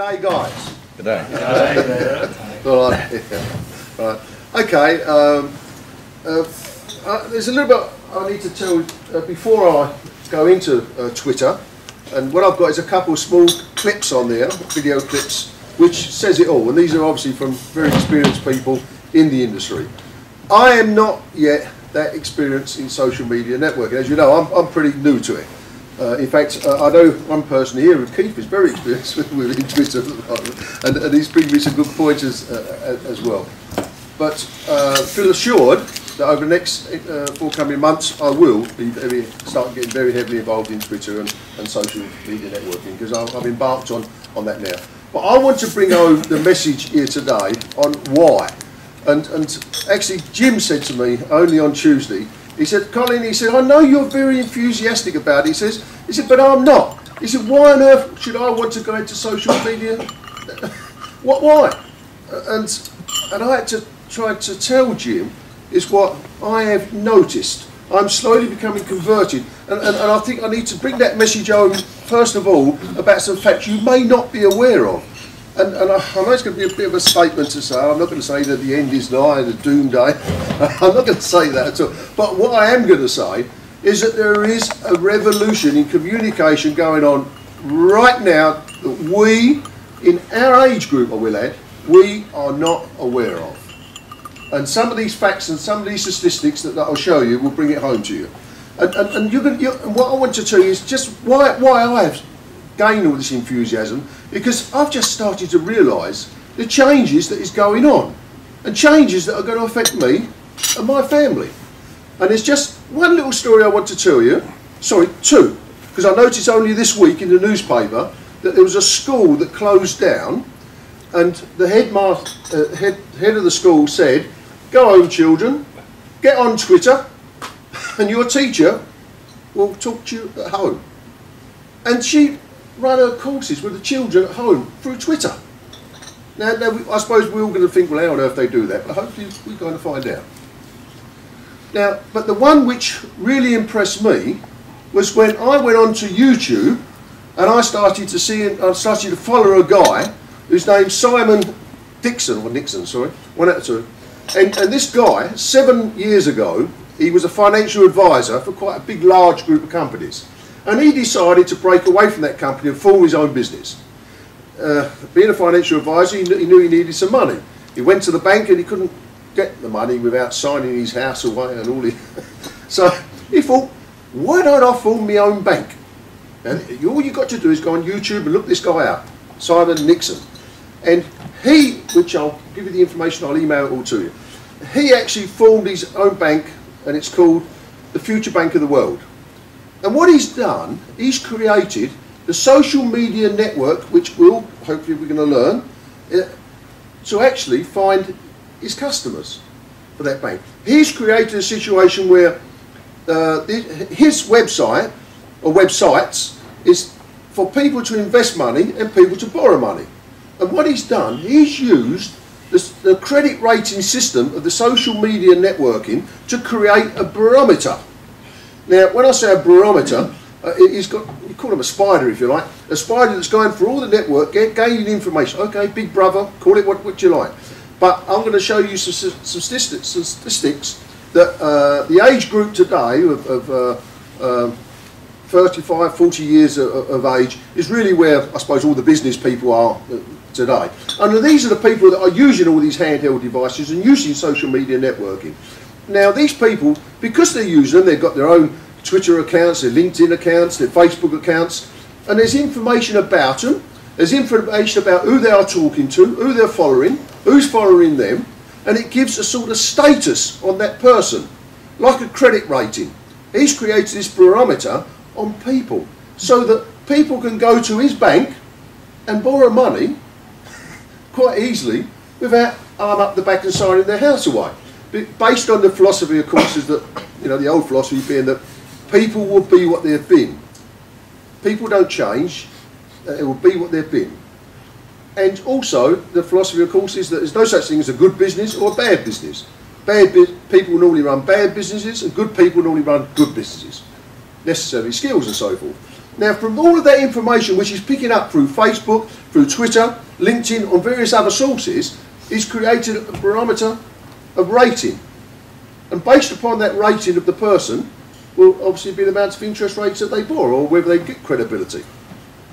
G'day, guys. G'day. All right. Yeah. Right. Okay. There's a little bit I need to tell before I go into Twitter, and what I've got is a couple of small clips on there, video clips, which says it all. And these are obviously from very experienced people in the industry. I am not yet that experienced in social media networking. As you know, I'm pretty new to it. In fact, I know one person here, Keith, is very experienced with Twitter at the moment, and he's bringing me some good pointers as well. But feel assured that over the next forthcoming months, I will be start getting very heavily involved in Twitter and social media networking, because I've embarked on that now. But I want to bring home the message here today on why. And actually, Jim said to me only on Tuesday, he said, Colin, he said, I know you're very enthusiastic about it. He said, but I'm not. He said, why on earth should I want to go into social media? Why? And I had to try to tell Jim is what I have noticed. I'm slowly becoming converted. And I think I need to bring that message home, first of all, about some facts you may not be aware of. And I know it's going to be a bit of a statement to say. I'm not going to say that the end is nigh, the doomsday. I'm not going to say that at all. But what I am going to say is that there is a revolution in communication going on right now that we, in our age group, I will add, we are not aware of. And some of these facts and some of these statistics that I'll show you will bring it home to you. And what I want to tell you is just why I have gained all this enthusiasm, because I've just started to realise the changes that is going on, and changes that are going to affect me and my family. And there's just one little story I want to tell you, sorry, two, because I noticed only this week in the newspaper that there was a school that closed down, and the head of the school said, go home children, get on Twitter, and your teacher will talk to you at home. And she run her courses with the children at home through Twitter. Now I suppose we're all going to think, well, how on earth they do that, but hopefully we're going to find out. Now, but the one which really impressed me was when I went onto YouTube and I started to follow a guy whose name's Simon Nixon, sorry, and this guy, 7 years ago, he was a financial advisor for quite a big, large group of companies. And he decided to break away from that company and form his own business. Being a financial advisor, he knew he needed some money. He went to the bank and he couldn't get the money without signing his house away and all the... So he thought, why don't I form my own bank? And all you've got to do is go on YouTube and look this guy up, Simon Nixon. And he, which I'll give you the information, I'll email it all to you. He actually formed his own bank, and it's called the Future Bank of the World. And what he's done, he's created the social media network, which hopefully we're going to learn, to actually find his customers for that bank. He's created a situation where his website, or websites, is for people to invest money and people to borrow money. And what he's done, he's used the credit rating system of the social media networking to create a barometer. Now, when I say a barometer, he's got, you call him a spider if you like, a spider that's going through all the network, gaining information. Okay, big brother, call it what you like. But I'm going to show you some statistics that the age group today of 35, 40 years of age is really where, I suppose, all the business people are today. And these are the people that are using all these handheld devices and using social media networking. Now, these people, because they're using them, they've got their own Twitter accounts, their LinkedIn accounts, their Facebook accounts, and there's information about them, there's information about who they are talking to, who they're following, who's following them, and it gives a sort of status on that person, like a credit rating. He's created this barometer on people, so that people can go to his bank and borrow money quite easily without arm up the back and signing their house away. Based on the philosophy, of course, is that, you know, the old philosophy being that people will be what they've been. People don't change, it will be what they've been. And also, the philosophy, of course, is that there's no such thing as a good business or a bad business. People normally run bad businesses, and good people normally run good businesses. Necessary skills and so forth. Now, from all of that information which is picking up through Facebook, through Twitter, LinkedIn, on various other sources, he's created a barometer of rating. And based upon that rating of the person, will obviously be the amount of interest rates that they borrow, or whether they get credibility.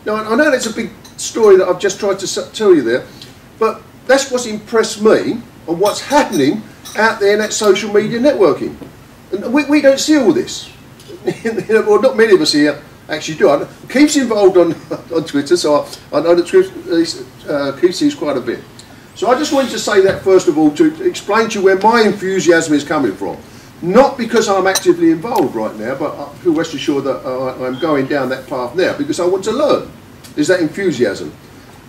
Now, I know that's a big story that I've just tried to tell you there, but that's what's impressed me on what's happening out there in that social media networking. And we don't see all this. Well, not many of us here actually do. Keith's involved on Twitter, so I know that Keith sees quite a bit. So I just wanted to say that first of all to explain to you where my enthusiasm is coming from. Not because I'm actively involved right now, but I feel rest assured that I'm going down that path now because I want to learn. There's that enthusiasm.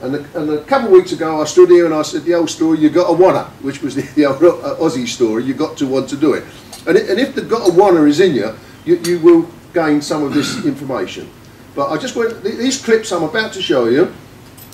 And a couple of weeks ago I stood here and I said the old story, you got to wanna, which was the old Aussie story, you got to want to do it. And if the got to wanna is in you, you will gain some of this information. But I just want, these clips I'm about to show you,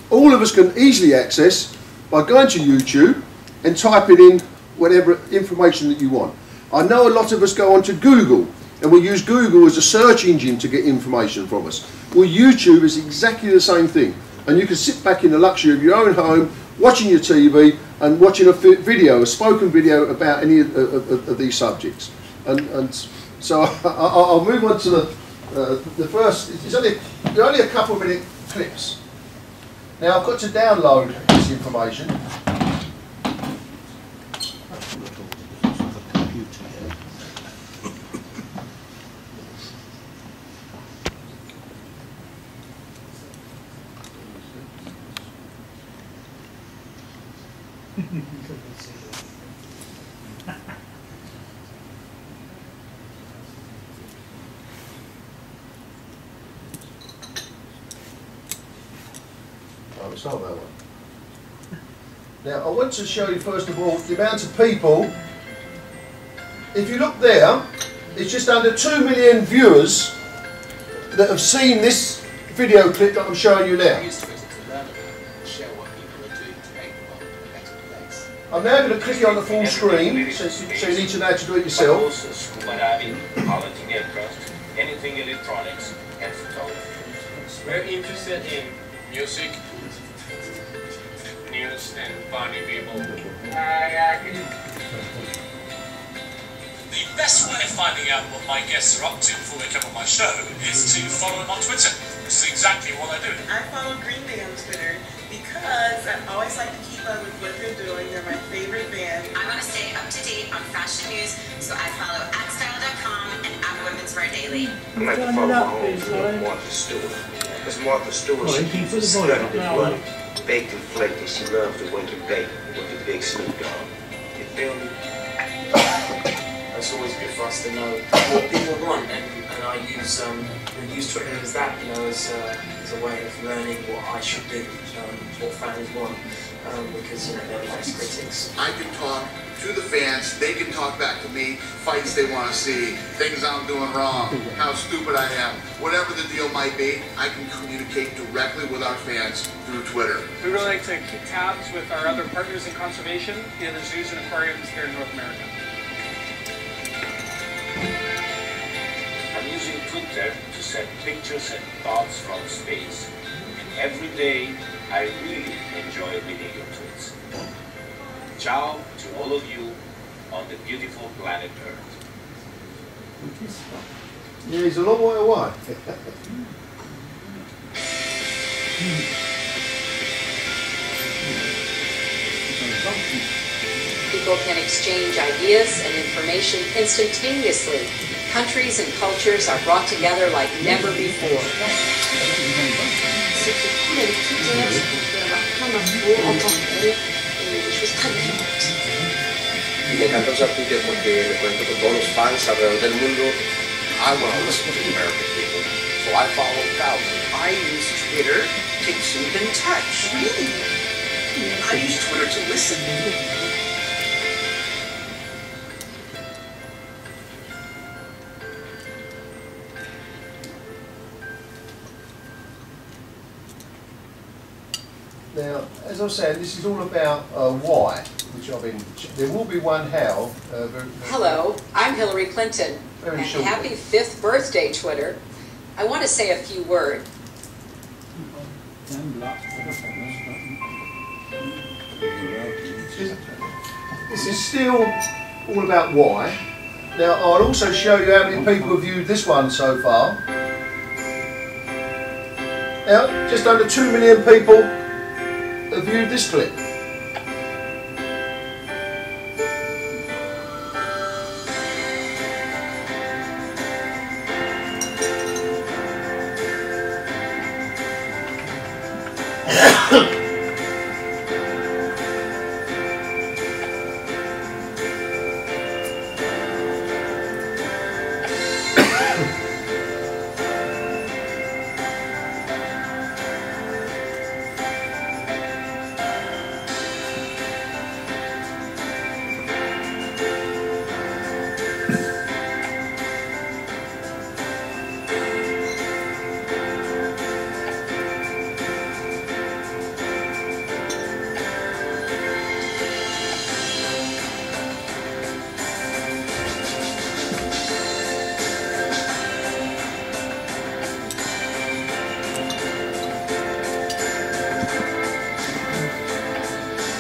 all of us can easily access by going to YouTube and typing in whatever information that you want. I know a lot of us go onto Google and we use Google as a search engine to get information from us. Well, YouTube is exactly the same thing. And you can sit back in the luxury of your own home, watching your TV and watching a video, a spoken video about any of these subjects. And so I'll move on to the first. They're only a couple of minute clips. Now I've got to download this information. It's not that one. Now I want to show you first of all the amount of people. If you look there, it's just under 2 million viewers that have seen this video clip that I'm showing you now. I'm now going to click it on the full screen, so you need to know how to do it yourself. Scuba diving, piloting aircraft, anything electronics, and photography. We're interested in music, news, and funny people. The best way of finding out what my guests are up to before they come on my show is to follow them on Twitter, which is exactly what I do. I follow Green Day on Twitter because I always like to keep up with what they're doing. They're my favorite band. I want to stay up to date on fashion news, so I follow @style.com and @Women's Daily. I like to follow my home Martha Stewart. Because Martha Stewart, she keeps it studded with money. Baked and flaked, and she loves to wake and bake with the big Snoop Dogg. You feel me? It's always good for us to know what people want, and I use Twitter as that, you know, as a way of learning what I should do, what fans want, because, you know, they're the best critics. I can talk to the fans, they can talk back to me, fights they want to see, things I'm doing wrong, how stupid I am, whatever the deal might be, I can communicate directly with our fans through Twitter. We really like to keep tabs with our other partners in conservation, the other zoos and aquariums here in North America. I'm using Twitter to send pictures and thoughts from space. And every day, I really enjoy reading your tweets. Ciao to all of you on the beautiful planet Earth. Yeah, he's a long way away. People can exchange ideas and information instantaneously. Countries and cultures are brought together like never before. Y me encanta usar Twitter porque me cuento con todos los fans alrededor del mundo. I want to listen to the American people, so I follow thousands. I use Twitter to keep in touch. I use Twitter to listen. Now, as I said, this is all about why, which I've been. There will be one how. Hello, I'm Hillary Clinton, and happy 5th birthday, Twitter. I want to say a few words. This is still all about why. Now I'll also show you how many people have viewed this one so far. Now, just under 2 million people have viewed this clip.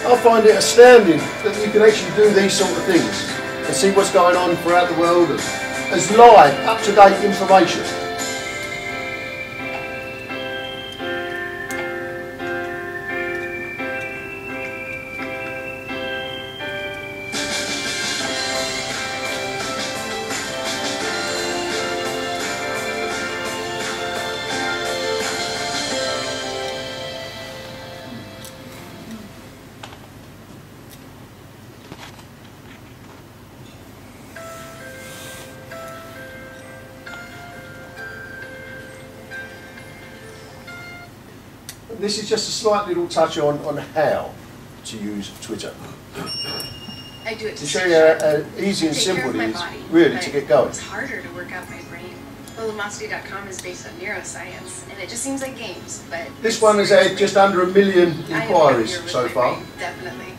I find it astounding that you can actually do these sort of things and see what's going on throughout the world as live, up-to-date information. This is just a slight little touch on how to use Twitter. I do it to show you how easy and simple it is, really, to get going. It's harder to work out my brain. Well, Lumosity.com is based on neuroscience, and it just seems like games, but... This one has had just under 1 million inquiries so far. Brain, definitely.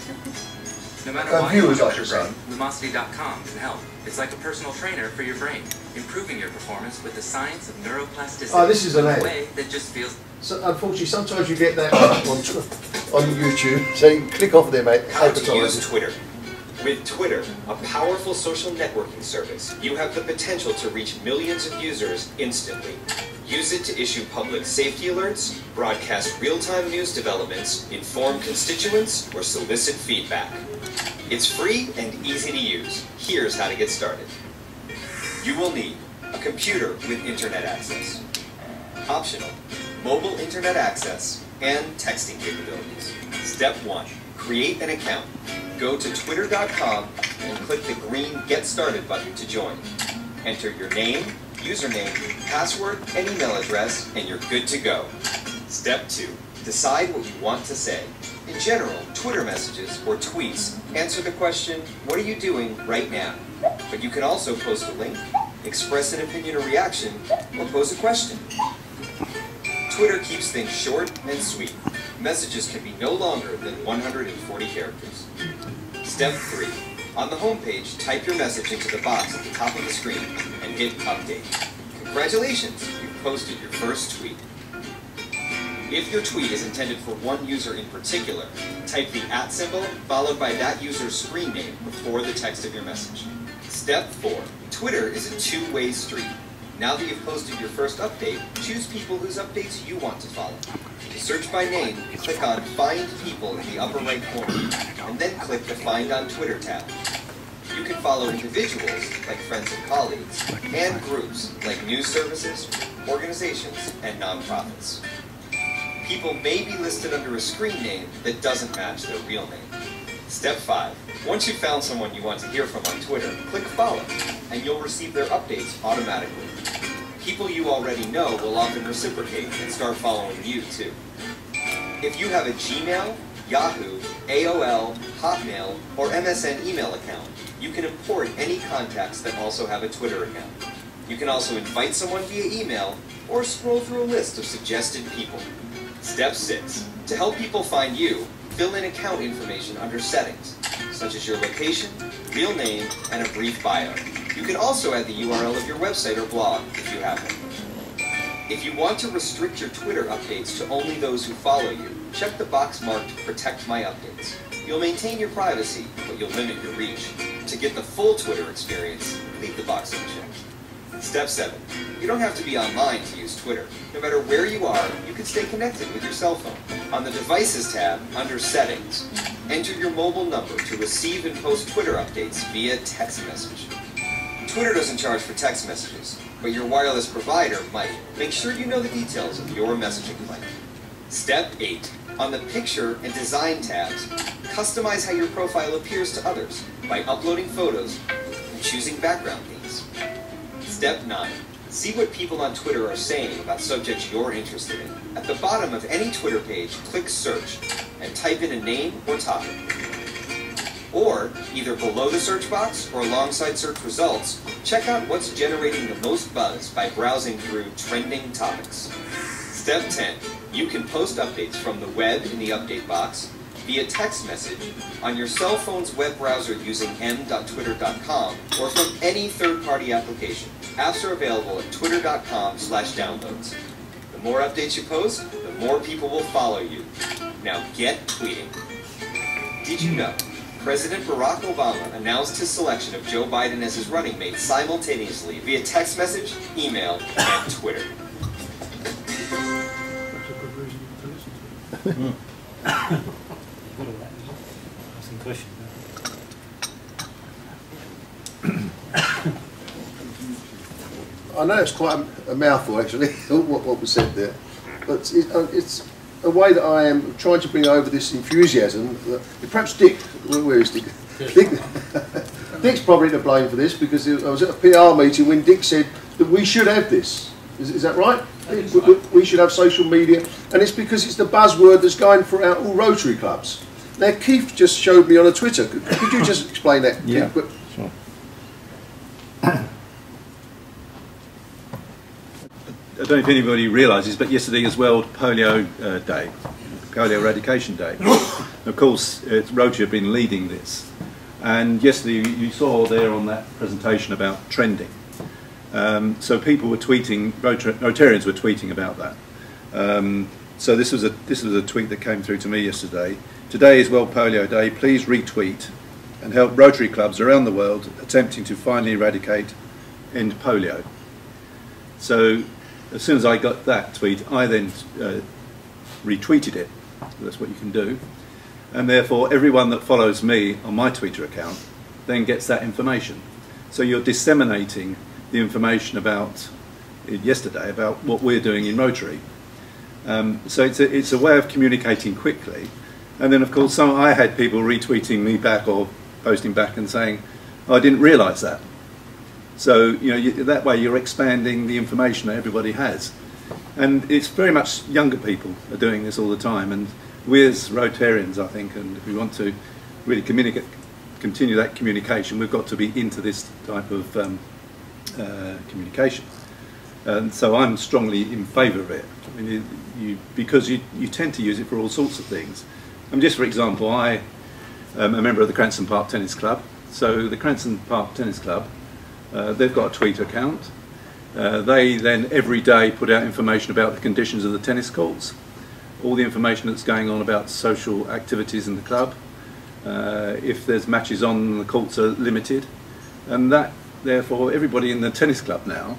No matter why viewers, you I want should your say. brain, Lumosity.com can help. It's like a personal trainer for your brain, improving your performance with the science of neuroplasticity. Oh, this is an in ad. a way that just feels... So, unfortunately, sometimes you get that on YouTube, so you can click off there, mate. How to use Twitter. With Twitter, a powerful social networking service, you have the potential to reach millions of users instantly. Use it to issue public safety alerts, broadcast real-time news developments, inform constituents, or solicit feedback. It's free and easy to use. Here's how to get started. You will need a computer with internet access. Optional, mobile internet access and texting capabilities. Step 1. Create an account. Go to twitter.com and click the green Get Started button to join. Enter your name, username, password, and email address, and you're good to go. Step 2. Decide what you want to say. In general, Twitter messages or tweets answer the question, what are you doing right now? But you can also post a link, express an opinion or reaction, or pose a question. Twitter keeps things short and sweet. Messages can be no longer than 140 characters. Step 3. On the home page, type your message into the box at the top of the screen and hit Update. Congratulations, you've posted your first tweet. If your tweet is intended for one user in particular, type the @ symbol followed by that user's screen name before the text of your message. Step 4. Twitter is a two-way street. Now that you've posted your first update, choose people whose updates you want to follow. To search by name, click on Find People in the upper right corner, and then click the Find on Twitter tab. You can follow individuals, like friends and colleagues, and groups, like news services, organizations, and nonprofits. People may be listed under a screen name that doesn't match their real name. Step 5. Once you've found someone you want to hear from on Twitter, click Follow, and you'll receive their updates automatically. People you already know will often reciprocate and start following you too. If you have a Gmail, Yahoo, AOL, Hotmail, or MSN email account, you can import any contacts that also have a Twitter account. You can also invite someone via email or scroll through a list of suggested people. Step 6. To help people find you, fill in account information under Settings, such as your location, real name, and a brief bio. You can also add the URL of your website or blog if you have one. If you want to restrict your Twitter updates to only those who follow you, check the box marked Protect My Updates. You'll maintain your privacy, but you'll limit your reach. To get the full Twitter experience, leave the box unchecked. Step 7. You don't have to be online to use Twitter. No matter where you are, you can stay connected with your cell phone. On the Devices tab, under Settings, enter your mobile number to receive and post Twitter updates via text message. Twitter doesn't charge for text messages, but your wireless provider might. Make sure you know the details of your messaging plan. Step 8. On the Picture and Design tabs, customize how your profile appears to others by uploading photos and choosing background themes. Step 9. See what people on Twitter are saying about subjects you're interested in. At the bottom of any Twitter page, click Search and type in a name or topic. Or, either below the search box or alongside search results, check out what's generating the most buzz by browsing through trending topics. Step 10. You can post updates from the web in the update box, via text message, on your cell phone's web browser using m.twitter.com, or from any third-party application. Apps are available at twitter.com/downloads. The more updates you post, the more people will follow you. Now get tweeting. Did you know President Barack Obama announced his selection of Joe Biden as his running mate simultaneously via text message, email, and Twitter? I know it's quite a mouthful actually, what was said there, but it's a way that I am trying to bring over this enthusiasm. Perhaps Dick, where is Dick? Dick's probably to blame for this, because I was at a PR meeting when Dick said that we should have this. Is that right? We should have social media, and it's because it's the buzzword that's going throughout all Rotary clubs. Now Keith just showed me on a Twitter. Could you just explain that? Yeah, Keith? sure. I don't know if anybody realises, but yesterday is World Polio Day, Polio Eradication Day. Of course, Rotary have been leading this, and yesterday you saw there on that presentation about trending. So people were tweeting, Rotarians were tweeting about that. So this was a tweet that came through to me yesterday. Today is World Polio Day. Please retweet and help Rotary clubs around the world attempting to finally eradicate end polio. So as soon as I got that tweet, I then retweeted it. That's what you can do. And therefore, everyone that follows me on my Twitter account then gets that information. So you're disseminating the information about yesterday, about what we're doing in Rotary. So it's a way of communicating quickly. And then, of course, I had people retweeting me back or posting back and saying, oh, I didn't realise that. So, you know, that way you're expanding the information that everybody has. And it's very much younger people are doing this all the time. And we as Rotarians, I think, and if we want to really continue that communication, we've got to be into this type of communication. And so I'm strongly in favour of it. I mean, because you tend to use it for all sorts of things. Just for example, I am a member of the Cranston Park Tennis Club. So the Cranston Park Tennis Club, they've got a Twitter account. They then every day put out information about the conditions of the tennis courts, all the information that's going on about social activities in the club, if there's matches on, the courts are limited, and that therefore everybody in the tennis club now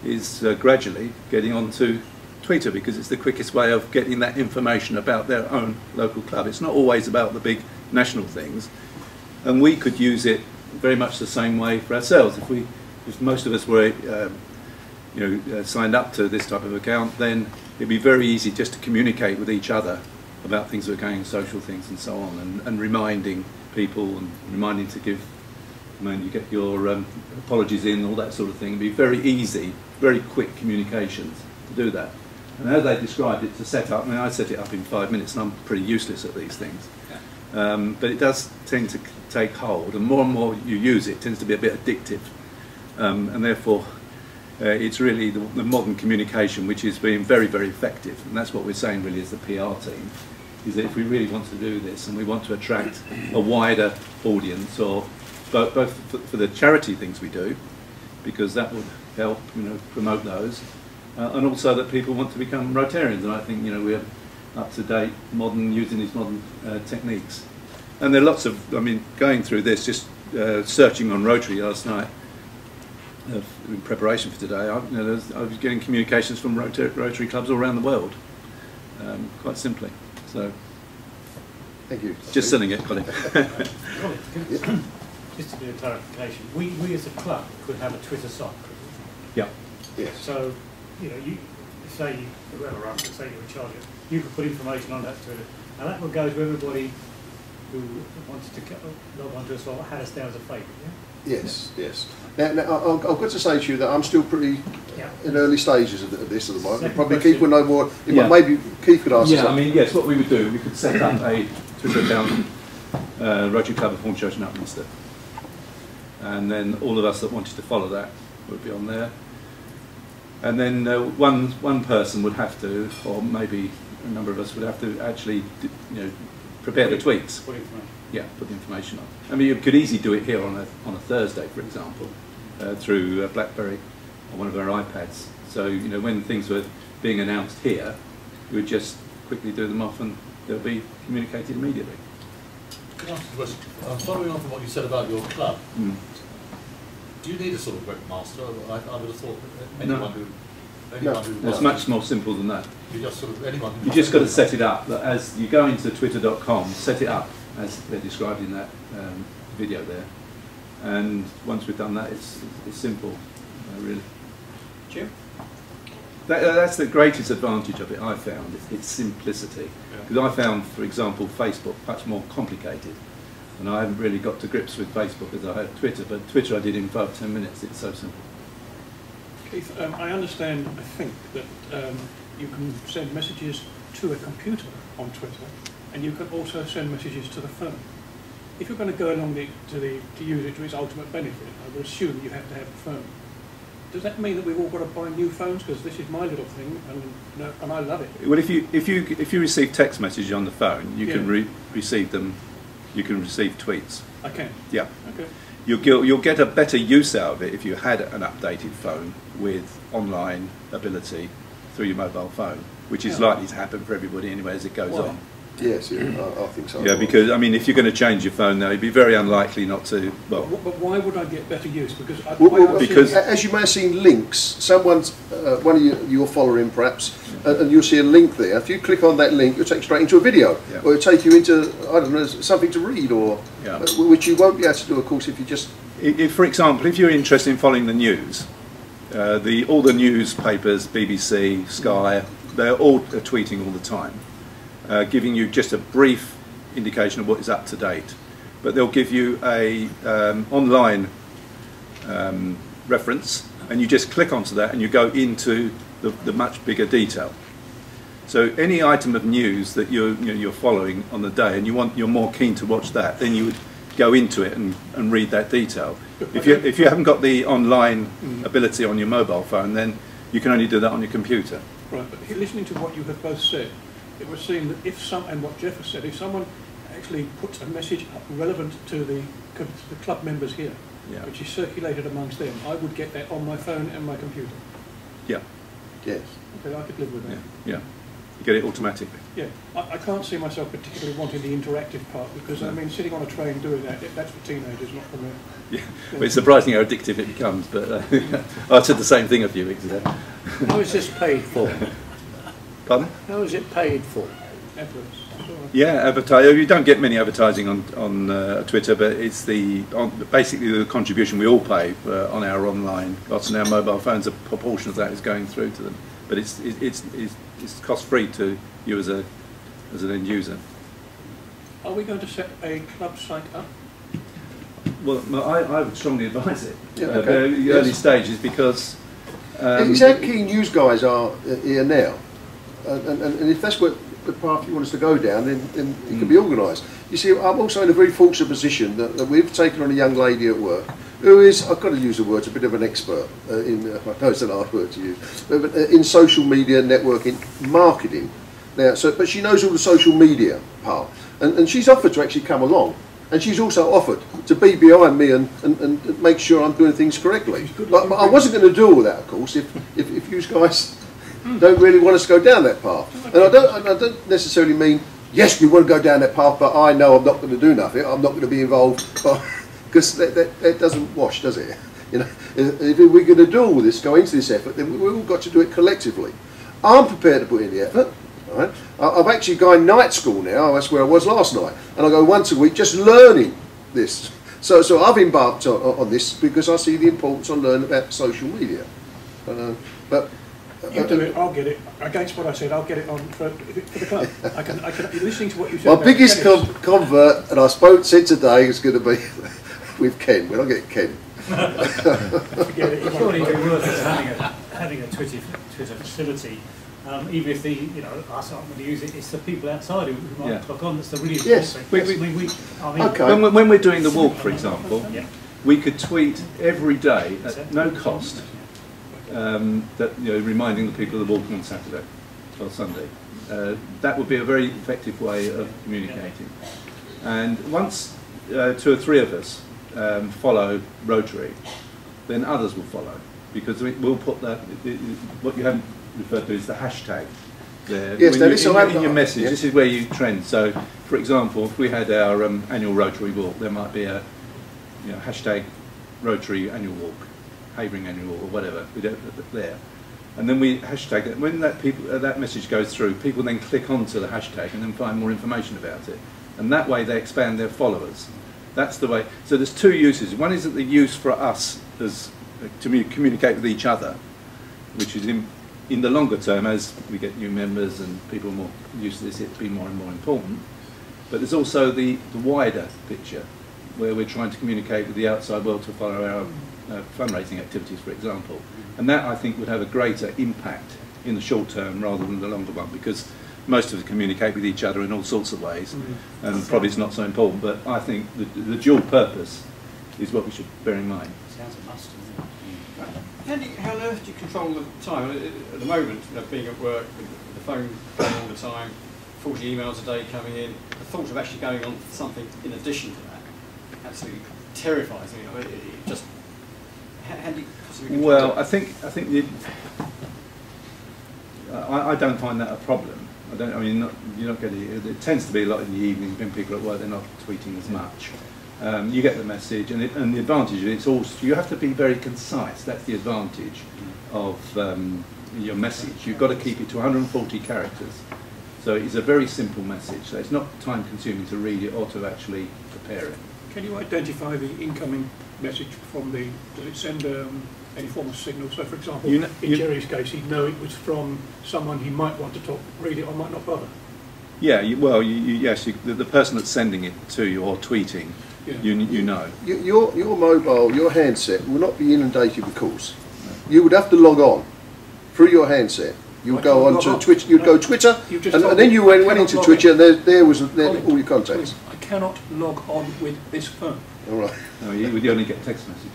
is gradually getting onto Twitter, because it's the quickest way of getting that information about their own local club. It's not always about the big national things, and we could use it very much the same way for ourselves. If most of us were signed up to this type of account, then it'd be very easy just to communicate with each other about things that are going on, social things and so on, and reminding people and reminding to give, you get your apologies in, all that sort of thing. It'd be very easy, very quick communications to do that. And as they described it to set up, I mean, I set it up in 5 minutes, and I'm pretty useless at these things. But it does tend to take hold, and more you use it, it tends to be a bit addictive. And therefore, it's really the modern communication which is being very, very effective. And that's what we're saying really as the PR team, is that if we really want to do this and we want to attract a wider audience, or both for the charity things we do, because that would help promote those, and also that people want to become Rotarians, and I think, you know, we're up to date, modern, using these modern techniques. And there are lots of, I mean, going through this, just searching on Rotary last night in preparation for today, I was getting communications from Rotary clubs all around the world, quite simply. So, thank you. Just selling it, Colin. Just to do a clarification, we as a club could have a Twitter site, couldn't we? Yeah. Yes. So, you know, you say whoever runs it, say you're in charge of it, you could put information on that Twitter, and that would go to everybody who wanted to log onto us or had us down as a favourite, yeah? Yes, yes. Now I've got to say to you that I'm still pretty in early stages of this at the moment. Probably Keith will know more. Maybe Keith could ask us. Yeah, I mean, yes, what we would do, we could set up a Twitter account, Rotary Club of Horn Church and Upminster. And then all of us that wanted to follow that would be on there. And then one person would have to, or maybe a number of us would have to actually, you know, prepare the tweets. Put information. Yeah, put the information on. I mean, you could easily do it here on a Thursday, for example, through BlackBerry or one of our iPads. So, you know, when things were being announced here, we would just quickly do them off and they'll be communicated immediately. Can I ask a question? Following on from what you said about your club, do you need a sort of webmaster? I would have thought that anyone who... It's much more simple than that. You just sort of, anyone You just got to set it up. That as you go into twitter.com, set it up as they're described in that video there. And once we've done that, it's simple, really. Jim? That's the greatest advantage of it, I found, its simplicity. Because I found, for example, Facebook much more complicated. And I haven't really got to grips with Facebook as I have Twitter, but Twitter I did in 5 or 10 minutes, it's so simple. Keith, I understand, I think, that you can send messages to a computer on Twitter, and you can also send messages to the phone. If you're going to go along to use it to its ultimate benefit, I would assume you have to have a phone. Does that mean that we've all got to buy new phones? Because this is my little thing, and I love it. Well, if you receive text messages on the phone, you can receive them. You can receive tweets. I can. Yeah. Okay. You'll get a better use out of it if you had an updated phone with online ability through your mobile phone, which is likely to happen for everybody anyway as it goes on. Yes, I think so. Yeah, because I mean, if you're going to change your phone now, it'd be very unlikely not to. Well, but why would I get better use? Because because as you may have seen links, someone's one of your following perhaps, and you'll see a link there. If you click on that link, you'll take straight into a video, or it'll take you into I don't know something to read, or which you won't be able to do, of course, if you just. If, for example, if you're interested in following the news, all the newspapers, BBC, Sky, they're all tweeting all the time. Giving you just a brief indication of what is up to date, but they'll give you a online reference, and you just click onto that and you go into the much bigger detail. So any item of news that you're following on the day, and you're more keen to watch that, then you would go into it and read that detail. If you haven't got the online ability on your mobile phone, then you can only do that on your computer. Right, but listening to what you have both said, it would seem that and what Jeff has said, if someone actually puts a message up relevant to the club members here, which is circulated amongst them, I would get that on my phone and my computer. Yeah. Yes. Okay, I could live with that. Yeah. You get it automatically. Yeah. I can't see myself particularly wanting the interactive part, because I mean, sitting on a train doing that's for teenagers, not for me. Yeah. Well, it's surprising how addictive it becomes, but I said the same thing a few weeks ago. How is this paid for? Pardon? How is it paid for? Yeah, you don't get many advertising on Twitter, but it's basically the contribution we all pay on our online lots, and our mobile phones. A proportion of that is going through to them, but it's cost free to you as an end user. Are we going to set a club site up? Well, I would strongly advise it. Yeah, okay. The early stages, because it's how keen news guys are here now. And if that's what the path you want us to go down, then it can be organised. You see, I'm also in a very fortunate position that we've taken on a young lady at work who is, I've got to use the words, a bit of an expert in, I know it's an hard word to use, but in social media, networking, marketing. Now, but she knows all the social media part, and she's offered to actually come along. And she's also offered to be behind me and make sure I'm doing things correctly. But I wasn't going to do all that, of course, if you guys don't really want us to go down that path. And I don't necessarily mean, yes, we want to go down that path, but I know I'm not going to do nothing. I'm not going to be involved, because that doesn't wash, does it? You know, if we're going to do all this, go into this effort, then we've all got to do it collectively. I'm prepared to put in the effort. Right? I've actually gone night school now. That's where I was last night, and I go once a week just learning this. So I've embarked on this because I see the importance of learning about social media. But you do it, I'll get it. Against what I said, I'll get it on for the club. I can listening to what you said. My biggest convert, and I said today, is going to be with Ken. When I get Ken. Forget it. Surely it'd be worth having a Twitter facility. Even if us aren't going to use it, it's the people outside who might clock on. That's the really important thing. When we're doing the walk, for example, we could tweet every day at no cost, that reminding the people of the walk on Saturday or Sunday. That would be a very effective way of communicating. And once 2 or 3 of us follow Rotary, then others will follow, because we'll put that. What you haven't referred to is the hashtag there. Yes, in your message, this is where you trend. So, for example, if we had our annual Rotary walk, there might be a hashtag Rotary annual walk, Havering annual walk, or whatever there, and then we hashtag it. When that message goes through, people then click onto the hashtag and then find more information about it, and that way they expand their followers. That's the way. So there's 2 uses. One is that the use for us as to communicate with each other, which is in the longer term, as we get new members and people are more used to this, it'll be more and more important. But there's also the wider picture, where we're trying to communicate with the outside world to follow our fundraising activities, for example. And that, I think, would have a greater impact in the short term rather than the longer one, because most of us communicate with each other in all sorts of ways, and probably it's not so important, but I think the dual purpose is what we should bear in mind. Sounds a must. How on earth do you control the time? At the moment, being at work, with the phone going all the time, 40 emails a day coming in, the thought of actually going on something in addition to that absolutely terrifies me. I mean, it just, how do you possibly control Well, it? I think I don't find that a problem. I mean, you're not getting it tends to be a lot in the evening when people are at work. They're not tweeting as much. You get the message, and the advantage of it's also you have to be very concise. That's the advantage of your message. You've got to keep it to 140 characters. So it's a very simple message. So it's not time consuming to read it or to actually prepare it. Can you identify the incoming message from the? Does it send any form of signal? So, for example, in Jerry's case, he'd know it was from someone he might want to read it or might not bother. Yeah. Yes. The person that's sending it to you or tweeting. Yeah. You know. Your mobile, your handset will not be inundated with calls. You would have to log on through your handset. You would go on to Twitter. You'd go Twitter, and then you went into Twitter, and there was all your contacts. I cannot log on with this phone. All right. No, you would only get text messages.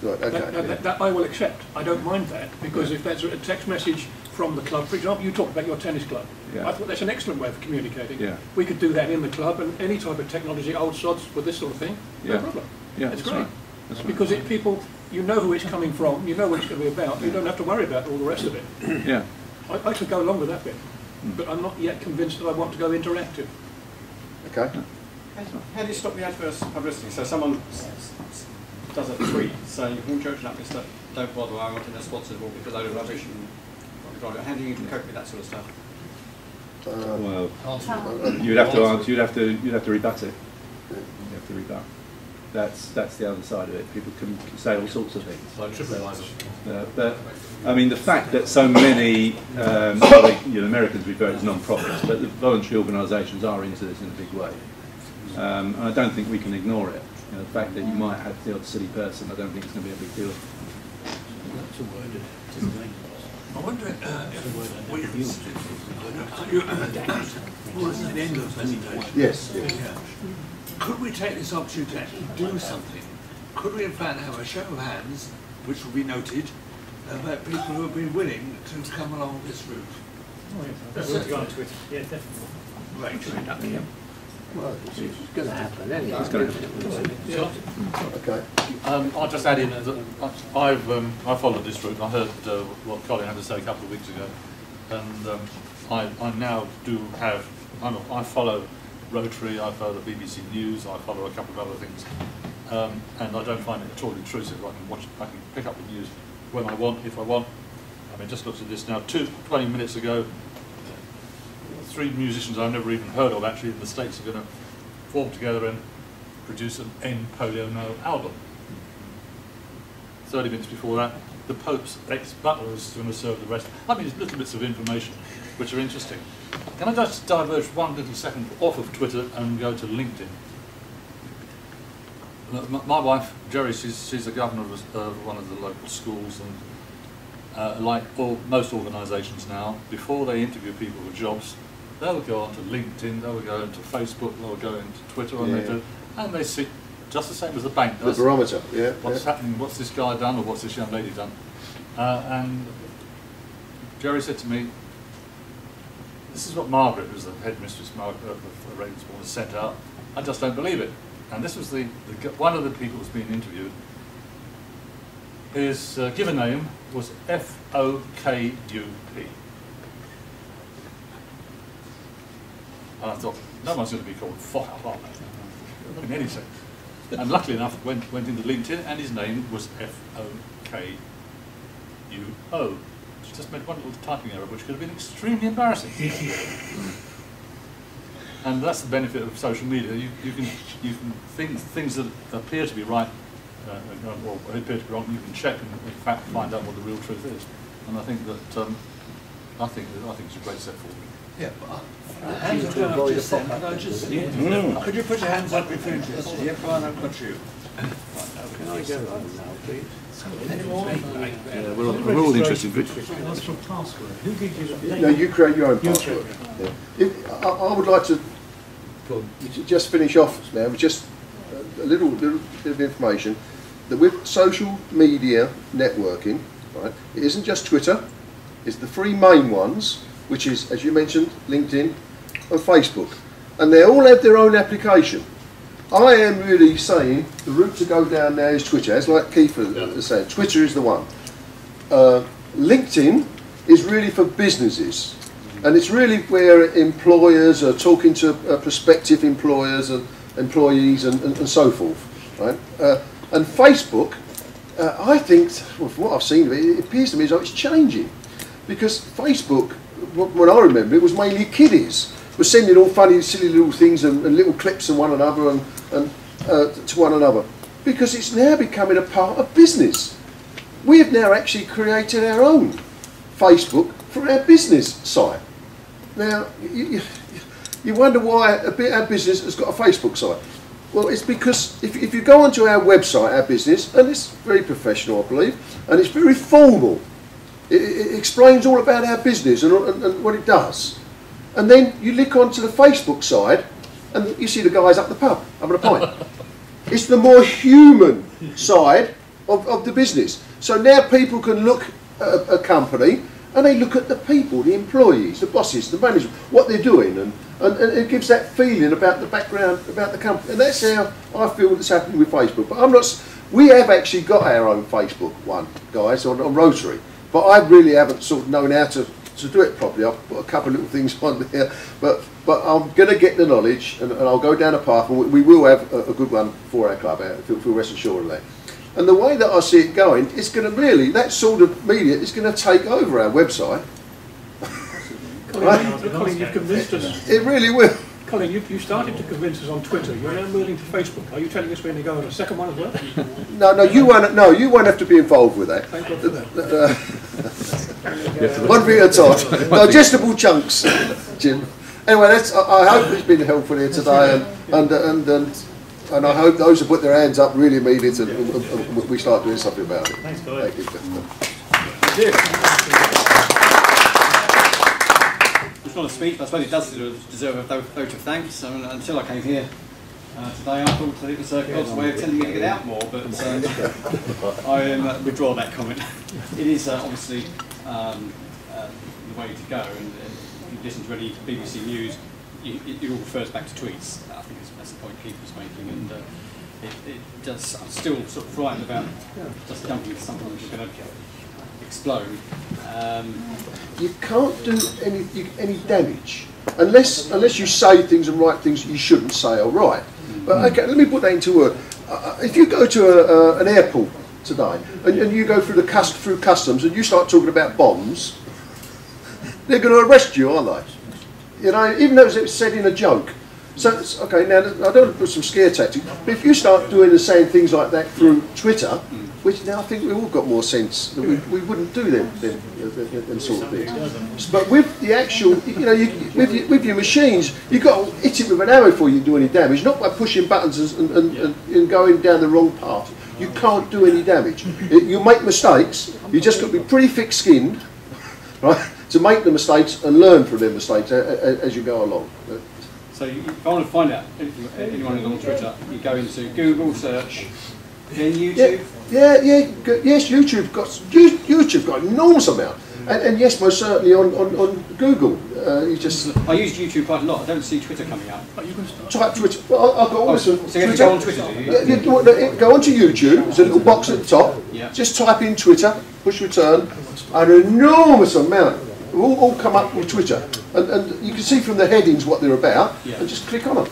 Right. Okay. That I will accept. I don't mind that, because if that's a text message from the club, for example, you talked about your tennis club. Yeah. I thought that's an excellent way of communicating. Yeah. We could do that in the club, and any type of technology, old sods with this sort of thing, no problem. Yeah, it's that's great. right. That's right. Because people, you know who it's coming from, you know what it's going to be about. You don't have to worry about all the rest of it. Yeah. I could go along with that bit, but I'm not yet convinced that I want to go interactive. Okay. How do you stop the adverse publicity? So someone does a tweet saying, "All jokes up, Mister, don't bother. I wanted a sponsored walk with a load of rubbish." And how do you cope with that sort of stuff? Well, you'd have to answer. You'd have to rebut it. You have to rebut. That's the other side of it. People can say all sorts of things. But I mean, the fact that so many Americans refer to as non-profits, but the voluntary organisations are into this in a big way, and I don't think we can ignore it. The fact that you might have the odd silly person, I don't think it's going to be a big deal. I wonder if towards the end of the presentation. Yes. Could we take this opportunity to actually do something? Could we in fact have a show of hands, which will be noted, about people who have been willing to come along this route? Oh, yeah. Yeah, definitely. Right. Well, it's going to happen anyway. It's going to happen. Okay. I'll just add in that I followed this route. I heard what Colin had to say a couple of weeks ago, and I now do have, I follow Rotary, I follow the BBC News, I follow a couple of other things, and I don't find it at all intrusive. I can pick up the news when I want, if I want. I mean, just looked at this now, 20 minutes ago, 3 musicians I've never even heard of actually in the States are going to form together and produce an End Polio No album. 30 minutes before that, the Pope's ex-butler is going to serve the rest. I mean, it's little bits of information which are interesting. Can I just diverge 1 little second off of Twitter and go to LinkedIn? My wife, Jerry, she's the governor of one of the local schools, and like most organisations now, before they interview people for jobs, they'll go onto LinkedIn, they'll go into Facebook, they'll go into Twitter, and they see, just the same as the bank does. The barometer, What's happening, what's this guy done, or what's this young lady done? And Jerry said to me, this is what Margaret, who's the headmistress of Ravensbourne, has sent out. I just don't believe it. And this was one of the people who's being interviewed. His given name was F-O-K-U-P. And I thought, no one's going to be called Fock, are they? In any sense. And luckily enough, went into LinkedIn, and his name was F-O-K-U-O. She just made one little typing error, which could have been extremely embarrassing. And that's the benefit of social media. You can things that appear to be right or appear to be wrong, you can check and in fact find out what the real truth is. And I think that I think it's a great step forward. Yeah, but hands are going up just then. Could you put your hands up if you're interested? Yeah, Brian, I've got you. Can I go on now, please? Yeah, we're all interested. What's your password? Who gives you the No, you create your own password. Yeah. I would like to just finish off now with just a little bit of information that with social media networking, right, it isn't just Twitter, it's the 3 main ones, which is, as you mentioned, LinkedIn and Facebook. And they all have their own application. I am really saying the route to go down now is Twitter. As like Keith was saying, Twitter is the one. LinkedIn is really for businesses. And it's really where employers are talking to prospective employers and employees and so forth. Right? And Facebook, I think, well, from what I've seen, it appears to me as though it's changing. Because Facebook, when I remember, it was mainly kiddies. Were sending all funny, silly little things and little clips and one another and to one another. Because it's now becoming a part of business. We have now actually created our own Facebook for our business site. Now, you wonder why our business has got a Facebook site. Well, it's because if you go onto our website, our business, and it's very professional, I believe, and it's very formal. It explains all about our business and what it does. And then you look onto the Facebook side, and you see the guys up the pub having a pint. It's the more human side of the business. So now people can look at a company, and they look at the people, the employees, the bosses, the management, what they're doing, and it gives that feeling about the background, about the company. And that's how I feel that's happening with Facebook. But we have actually got our own Facebook one, guys, on Rotary. But I really haven't sort of known how to do it properly. I've put a couple of little things on there, but I'm going to get the knowledge, and I'll go down a path, and we will have a good one for our club. Feel rest assured of that. And the way that I see it going, it's going to really, that sort of media is going to take over our website. Colin, you've convinced us. It really will. Colin, you started to convince us on Twitter. You're now moving to Facebook. Are you telling us we're going to go on a second one as well? No, you won't. No, you won't have to be involved with that. Thank God for that. One thing at a time. Digestible chunks, Jim. Anyway, I hope it's been helpful here today, and I hope those who put their hands up really mean it, and we start doing something about it. Thanks, Colin. Thank you. Thank you. It's not a speech, but I suppose it does deserve a vote of thanks. I mean, until I came here today, I thought that it was God's way of telling me to get out more, but I withdraw that comment. It is obviously the way to go, and if you listen to any BBC News, it all refers back to tweets. I think that's the point Keith was making, and it does. I'm still sort of frightened about just jumping into something which is going to explode. You can't do any damage unless you say things and write things you shouldn't say or write. But okay, let me put that into word. If you go to an airport today and you go through through customs and you start talking about bombs, they're going to arrest you, aren't they? You know, even though it's said in a joke. So okay, now I don't want to put some scare tactics, but if you start doing and saying things like that through Twitter, which now I think we've all got more sense that we wouldn't do them sort of things. But with the actual, you know, with your machines, you've got to hit it with an arrow before you do any damage, not by pushing buttons and going down the wrong path. You can't do any damage. You make mistakes. You just got to be pretty thick-skinned, right, to make the mistakes and learn from their mistakes as you go along. So if I want to find out anyone who's on Twitter, you go into Google search, then YouTube. Yes, YouTube's got an enormous amount, and yes, most certainly on Google. I use YouTube quite a lot. I don't see Twitter coming up. Type Twitter. Well, I've got all this. So you have to go on Twitter, do you? Go onto YouTube. There's a little box at the top. Yeah. Just type in Twitter, push return, and an enormous amount all come up with Twitter, and you can see from the headings what they're about, and just click on them.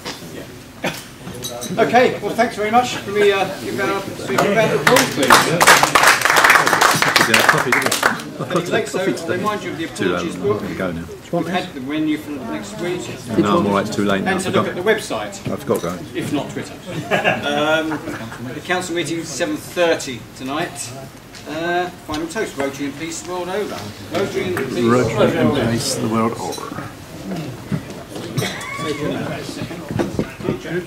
Okay, well thanks very much. Can we give a round of applause, please? So remind you of the apologies book. We've had the menu for next week. No, I'm alright, it's too late now. And to look at the website. I forgot going. If not Twitter. The council meeting is 7:30 tonight. Final toast, Rotary and peace the world over. Rotary and peace, Rotary and peace the world over. If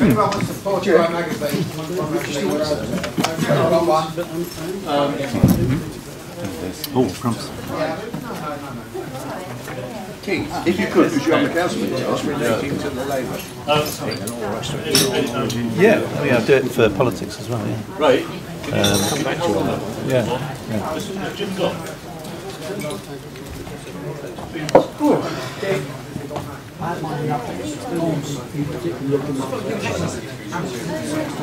anyone wants to support our magazine, oh, crumbs. Keith, if you could, because you have the council meeting, relating to the Labour. Yeah, I do it for politics as well, yeah. Right. Come back to you on that. Yeah. Jim got.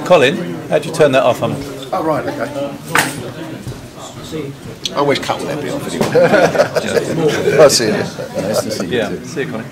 Colin, how'd you turn that off? Oh, right, okay. I always cut that bit off anyway. I'll see you. Nice to see you. Yeah, see you, Colin.